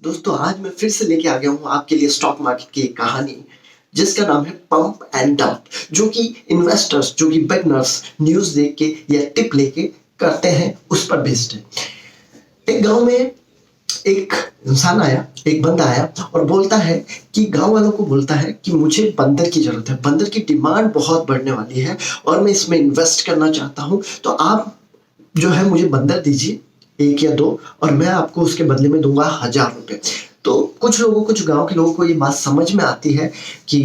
दोस्तों आज मैं फिर से लेके आ गया हूँ आपके लिए स्टॉक मार्केट की एक कहानी जिसका नाम है पंप एंड डंप, जो कि इन्वेस्टर्स जो कि बिगनर्स न्यूज देख के या टिप लेके करते हैं उस पर बेस्ड है। एक गांव में एक इंसान आया, एक बंदा आया और बोलता है कि गांव वालों को बोलता है कि मुझे बंदर की जरूरत है, बंदर की डिमांड बहुत बढ़ने वाली है और मैं इसमें इन्वेस्ट करना चाहता हूँ, तो आप जो है मुझे बंदर दीजिए एक या दो और मैं आपको उसके बदले में दूंगा 1000 रुपए। तो कुछ लोगों को, जो गांव के लोगों को ये बात समझ में आती है कि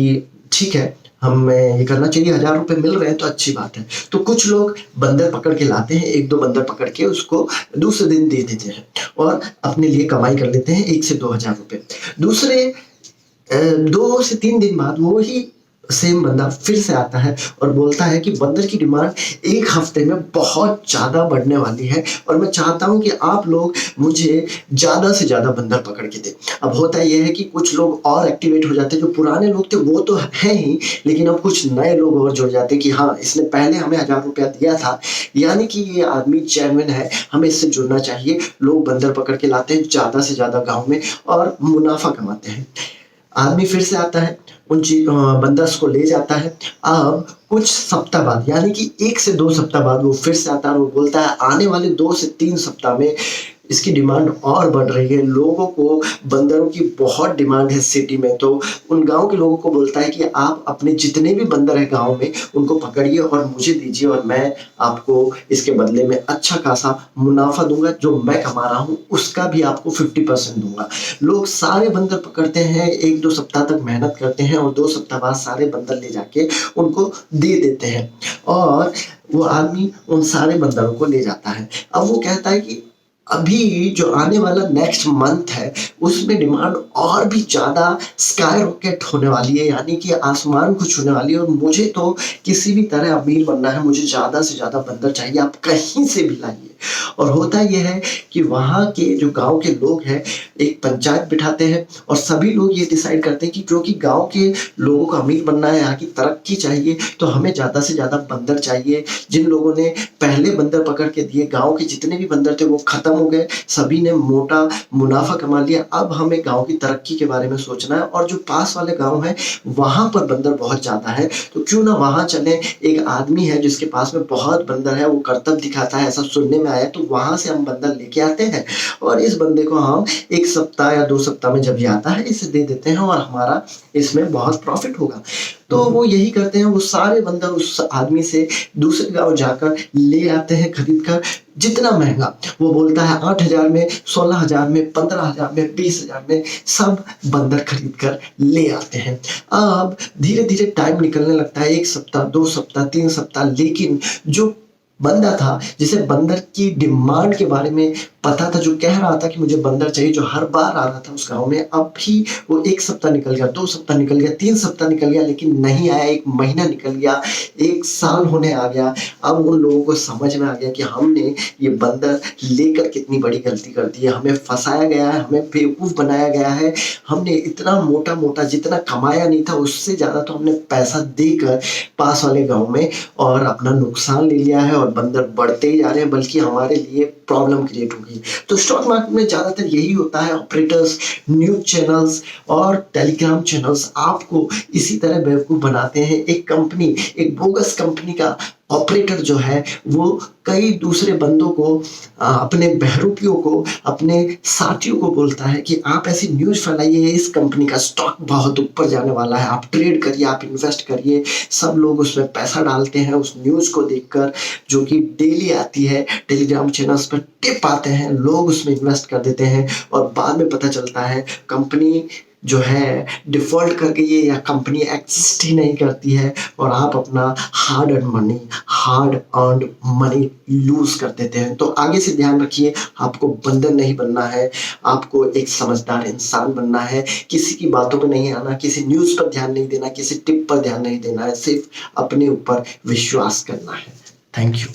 ठीक है, हमें ये करना चाहिए, 1000 रुपए मिल रहे हैं तो अच्छी बात है। तो कुछ लोग बंदर पकड़ के लाते हैं, एक दो बंदर पकड़ के उसको दूसरे दिन दे देते हैं और अपने लिए कमाई कर लेते हैं 1 से 2000 रुपए। दूसरे 2 से 3 दिन बाद वो ही सेम बंदा फिर से आता है और बोलता है कि बंदर की डिमांड एक हफ्ते में बहुत ज़्यादा बढ़ने वाली है और मैं चाहता हूं कि आप लोग मुझे ज़्यादा से ज़्यादा बंदर पकड़ के दें। अब होता यह है कि कुछ लोग और एक्टिवेट हो जाते हैं, जो पुराने लोग थे वो तो हैं ही, लेकिन अब कुछ नए लोग और जुड़ जाते हैं कि हाँ, इसने पहले हमें 1000 रुपया दिया था, यानी कि ये आदमी जेन्युइन है, हमें इससे जुड़ना चाहिए। लोग बंदर पकड़ के लाते हैं ज़्यादा से ज़्यादा गाँव में और मुनाफा कमाते हैं। आदमी फिर से आता है, उन बंदर्स को ले जाता है। अब कुछ सप्ताह बाद, यानी कि 1 से 2 सप्ताह बाद वो फिर से आता है और वो बोलता है आने वाले 2 से 3 सप्ताह में इसकी डिमांड और बढ़ रही है। लोगों को बंदरों की बहुत डिमांड है सिटी में। तो उन गांव के लोगों को बोलता है कि आप अपने जितने भी बंदर हैं गांव में उनको पकड़िए और मुझे दीजिए और मैं आपको इसके बदले में अच्छा खासा मुनाफा दूंगा, जो मैं कमा रहा हूँ उसका भी आपको 50% दूंगा। लोग सारे बंदर पकड़ते हैं, 1-2 सप्ताह तक मेहनत करते हैं और 2 सप्ताह बाद सारे बंदर ले जाके उनको दे देते हैं और वो आदमी उन सारे बंदरों को ले जाता है। अब वो कहता है कि अभी जो आने वाला नेक्स्ट मंथ है उसमें डिमांड और भी ज़्यादा स्काई रॉकेट होने वाली है, यानी कि आसमान को छूने वाली है और मुझे तो किसी भी तरह अमीर बनना है, मुझे ज़्यादा से ज़्यादा बंदर चाहिए, आप कहीं से भी लाइए। और होता यह है कि वहाँ के जो गांव के लोग हैं एक पंचायत बिठाते हैं और सभी लोग ये डिसाइड करते हैं कि क्योंकि गांव के लोगों को अमीर बनना है, यहाँ की तरक्की चाहिए, तो हमें ज़्यादा से ज़्यादा बंदर चाहिए। जिन लोगों ने पहले बंदर पकड़ के दिए, गांव के जितने भी बंदर थे वो खत्म हो गए, सभी ने मोटा मुनाफा कमा लिया। अब हमें गांव की तरक्की के बारे में सोचना है और जो पास वाले गांव है वहां पर बंदर बहुत ज्यादा है, तो क्यों ना वहां चले। एक आदमी है जिसके पास में बहुत बंदर है, वो करतब दिखाता है, ऐसा सुनने में आया, तो वहां से हम बंदर लेके आते हैं और इस बंदे को हम 1 सप्ताह या 2 सप्ताह में जब ये आता है इसे दे देते हैं और हमारा इसमें बहुत प्रॉफिट होगा। तो वो यही करते हैं, वो सारे बंदर उस आदमी से दूसरे गांव जाकर ले आते हैं खरीद कर। जितना महंगा वो बोलता है, 8000 में, 16000 में, 15000 में, 20000 में, सब बंदर खरीद कर ले आते हैं। अब धीरे धीरे टाइम निकलने लगता है, 1 सप्ताह, 2 सप्ताह, 3 सप्ताह, लेकिन जो बंदा था जिसे बंदर की डिमांड के बारे में पता था, जो कह रहा था कि मुझे बंदर चाहिए, जो हर बार आ रहा था उस गांव में, अब भी वो 1 सप्ताह निकल गया, 2 सप्ताह निकल गया, 3 सप्ताह निकल गया, लेकिन नहीं आया। 1 महीना निकल गया, 1 साल होने आ गया। अब उन लोगों को समझ में आ गया कि हमने ये बंदर लेकर कितनी बड़ी गलती कर दी है, हमें फंसाया गया है, हमें बेवकूफ बनाया गया है। हमने इतना मोटा मोटा जितना कमाया नहीं था उससे ज्यादा तो हमने पैसा देकर पास वाले गांव में और अपना नुकसान ले लिया है और बंदर बढ़ते ही जा रहे हैं, बल्कि हमारे लिए प्रॉब्लम क्रिएट होगी। तो स्टॉक मार्केट में ज्यादातर यही होता है, ऑपरेटर्स, न्यूज चैनल्स और टेलीग्राम चैनल्स आपको इसी तरह बेवकूफ बनाते हैं। एक कंपनी, एक बोगस कंपनी का ऑपरेटर जो है वो कई दूसरे बंदों को, अपने बहरूपियों को, अपने साथियों को बोलता है कि आप ऐसी न्यूज फैलाइए, इस कंपनी का स्टॉक बहुत ऊपर जाने वाला है, आप ट्रेड करिए, आप इन्वेस्ट करिए। सब लोग उसमें पैसा डालते हैं उस न्यूज को देखकर, जो कि डेली आती है टेलीग्राम चैनल्स पर, टिप आते हैं, लोग उसमें इन्वेस्ट कर देते हैं और बाद में पता चलता है कंपनी जो है डिफॉल्ट कर गई है या कंपनी एग्जिस्ट ही नहीं करती है और आप अपना हार्ड अर्न्ड मनी लूज कर देते हैं। तो आगे से ध्यान रखिए, आपको बंदर नहीं बनना है, आपको एक समझदार इंसान बनना है। किसी की बातों पर नहीं आना, किसी न्यूज पर ध्यान नहीं देना, किसी टिप पर ध्यान नहीं देना है, सिर्फ अपने ऊपर विश्वास करना है। Thank you.